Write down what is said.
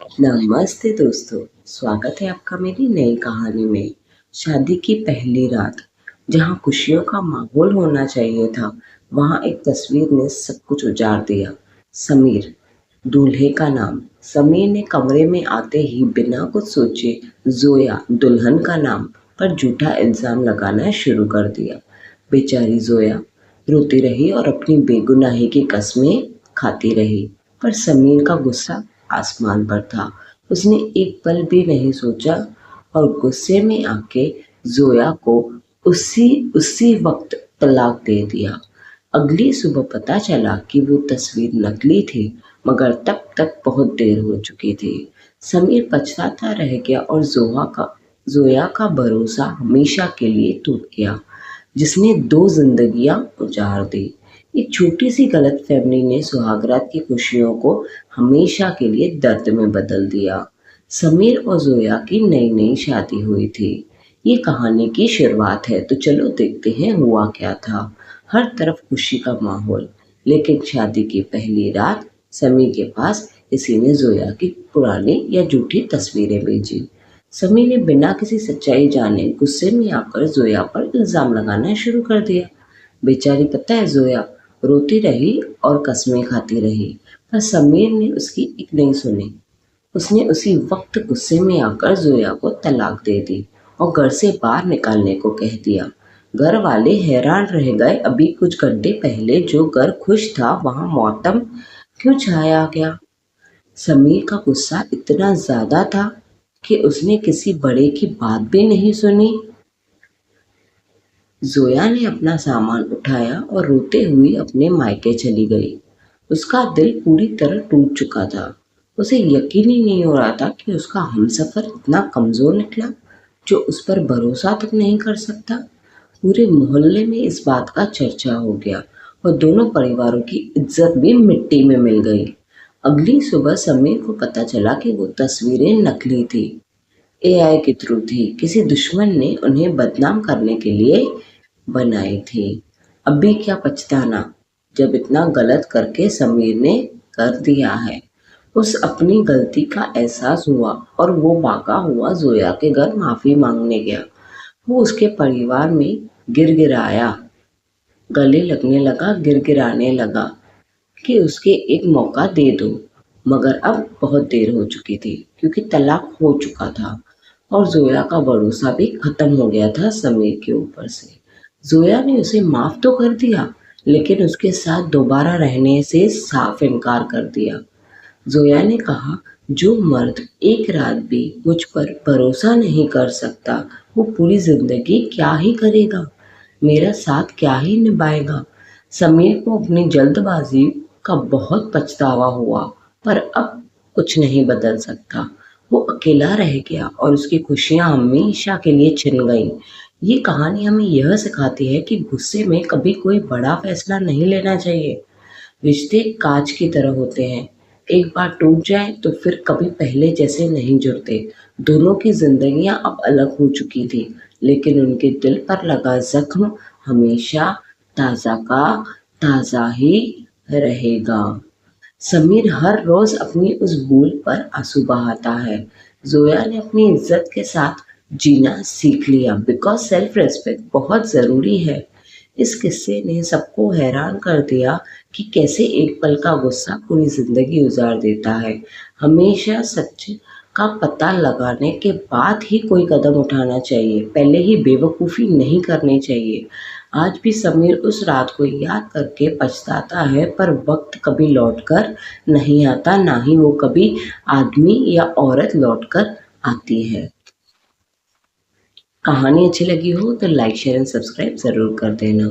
नमस्ते दोस्तों, स्वागत है आपका मेरी नई कहानी में। शादी की पहली रात, जहाँ खुशियों का माहौल होना चाहिए था, वहाँ एक तस्वीर ने सब कुछ उजाड़ दिया। समीर, दूल्हे का नाम। समीर ने कमरे में आते ही बिना कुछ सोचे जोया, दुल्हन का नाम, पर झूठा इल्जाम लगाना शुरू कर दिया। बेचारी जोया रोती रही और अपनी बेगुनाही की कस्में खाती रही, पर समीर का गुस्सा आसमान पर था। उसने एक पल भी नहीं सोचा और गुस्से में आके जोया को उसी उसी वक्त तलाक दे दिया। अगली सुबह पता चला कि वो तस्वीर नकली थी, मगर तब तक बहुत देर हो चुकी थी। समीर पछताता रह गया और जोया का भरोसा हमेशा के लिए टूट गया, जिसने दो जिंदगियां उजाड़ दी। एक छोटी सी गलतफहमी ने सुहागरात की खुशियों को हमेशा के लिए दर्द में बदल दिया। समीर और जोया की नई नई शादी हुई थी। ये कहानी की शुरुआत है, तो चलो देखते हैं हुआ क्या था। हर तरफ खुशी का माहौल, लेकिन शादी की पहली रात समीर के पास किसी ने जोया की पुरानी या झूठी तस्वीरें भेजी। समी ने बिना किसी सच्चाई जाने गुस्से में आकर जोया पर इल्जाम लगाना शुरू कर दिया। बेचारी पता है जोया रोती रही और कस्में खाती रही, पर समीर ने उसकी एक नहीं सुनी। उसने उसी वक्त गुस्से में आकर जोया को तलाक दे दी और घर से बाहर निकालने को कह दिया। घर वाले हैरान रह गए। अभी कुछ घंटे पहले जो घर खुश था, वहां मौतम क्यों छाया गया। समीर का गुस्सा इतना ज्यादा था कि उसने किसी बड़े की बात भी नहीं सुनी। जोया ने अपना सामान उठाया और रोते हुए अपने मायके चली गई। उसका दिल पूरी तरह टूट चुका था। उसे यकीन ही नहीं हो रहा था कि उसका हमसफर इतना कमजोर निकला, जो उस पर भरोसा तक नहीं कर सकता। पूरे मोहल्ले में इस बात का चर्चा हो गया और दोनों परिवारों की इज्जत भी मिट्टी में मिल गई। अगली सुबह समीर को पता चला कि वो तस्वीरें नकली थी, एआई के थ्रू थी। किसी दुश्मन ने उन्हें बदनाम करने के लिए बनाई थी। अब भी क्या पछताना, जब इतना गलत करके समीर ने कर दिया है। उस अपनी गलती का एहसास हुआ और वो भागा हुआ जोया के घर माफी मांगने गया। वो उसके परिवार में गिड़गिड़ाया, गले लगने लगा, गिड़गिड़ाने लगा कि उसके एक मौका दे दो, मगर अब बहुत देर हो चुकी थी क्योंकि तलाक हो चुका था और जोया का भरोसा भी खत्म हो गया था समीर के ऊपर से। जोया ने उसे माफ तो कर दिया, लेकिन उसके साथ दोबारा रहने से साफ इनकार कर दिया। जोया ने कहा, जो मर्द एक रात भी मुझ पर भरोसा नहीं कर सकता, वो पूरी जिंदगी क्या ही करेगा, मेरा साथ क्या ही निभाएगा। समीर को अपनी जल्दबाजी का बहुत पछतावा हुआ, पर अब कुछ नहीं बदल सकता। वो अकेला रह गया और उसकी खुशियां हमेशा के लिए छिन गईं। ये कहानी हमें यह सिखाती है कि गुस्से में कभी कोई बड़ा फैसला नहीं लेना चाहिए। रिश्ते कांच की तरह होते हैं, एक बार टूट जाए तो फिर कभी पहले जैसे नहीं जुड़ते। दोनों की जिंदगियां अब अलग हो चुकी थी, लेकिन उनके दिल पर लगा जख्म हमेशा ताजा का ताजा ही रहेगा। समीर हर रोज अपनी उस भूल पर आंसू बहाता है। जोया ने अपनी इज्जत के साथ जीना सीख लिया, बिकॉज सेल्फ रिस्पेक्ट बहुत जरूरी है। इस किस्से ने सबको हैरान कर दिया कि कैसे एक पल का गुस्सा पूरी जिंदगी उजाड़ देता है। हमेशा सच का पता लगाने के बाद ही कोई कदम उठाना चाहिए, पहले ही बेवकूफ़ी नहीं करनी चाहिए। आज भी समीर उस रात को याद करके पछताता है, पर वक्त कभी लौट कर नहीं आता, ना ही वो कभी आदमी या औरत लौट कर आती है। कहानी अच्छी लगी हो तो लाइक शेयर एंड सब्सक्राइब ज़रूर कर देना।